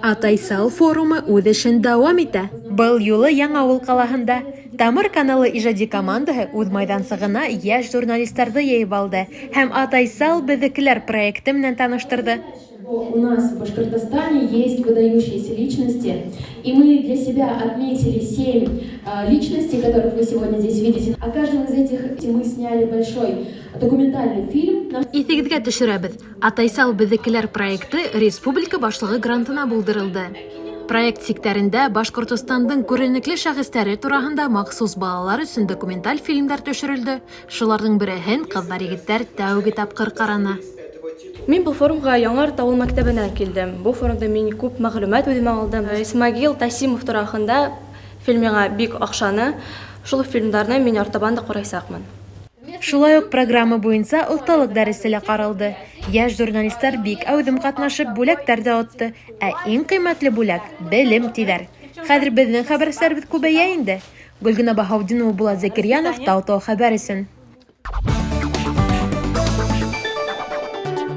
Атайсал форумы үҙ эшен дауам итә. Был юлы Яңауыл ҡалаһында Тамыр каналы ижади командаһы үҙ майҙансығына йәш журналистарҙы йыйып алды һәм Атайсал беҙҙекеләр проекты менән таныштырҙы. У нас в Башкортостане есть выдающиеся личности, и мы для себя отметили 7 личностей, которых вы сегодня здесь видите. О каждом из этих мы сняли большой документальный фильм. Иҫегеҙгә төшөрәбеҙ, Атайсал беҙҙекеләр проекты республика башлығы грантына булдырылды. Проект сиктәрендә Башҡортостандың күренекле шәхестәре тураһында махсус балалар өсөн документаль фильмдар төшөрөлдө. Шуларҙың береһен ҡыҙҙар-егеттәр тәүге тапҡыр ҡараны. Мин был форумға Яңар Тауыл мәктәбенән килдем. Бу форумда мин күп мәғлүмәт үҙемә алдым. Исмәғил Тасимов тураһында фильмиңа бик аҡшаны. Шул фильмдарны мин артабан да ҡараясаҡмын. Шулай уҡ программа буйынса оҫталыҡ дәресе лә ҡаралды. Йәш журналистар бик әүҙем ҡатнашып, бүләктәр ҙә отто. Ә иң ҡиммәтле бүләк — белем, тиҙәр. Хәҙер беҙҙең хәбәрселәрбеҙ күбәйә инде. Гөлгөнә Баһаутдинова, Булат Зәкирйәнов, Тау-Тау хәбәр өсөн.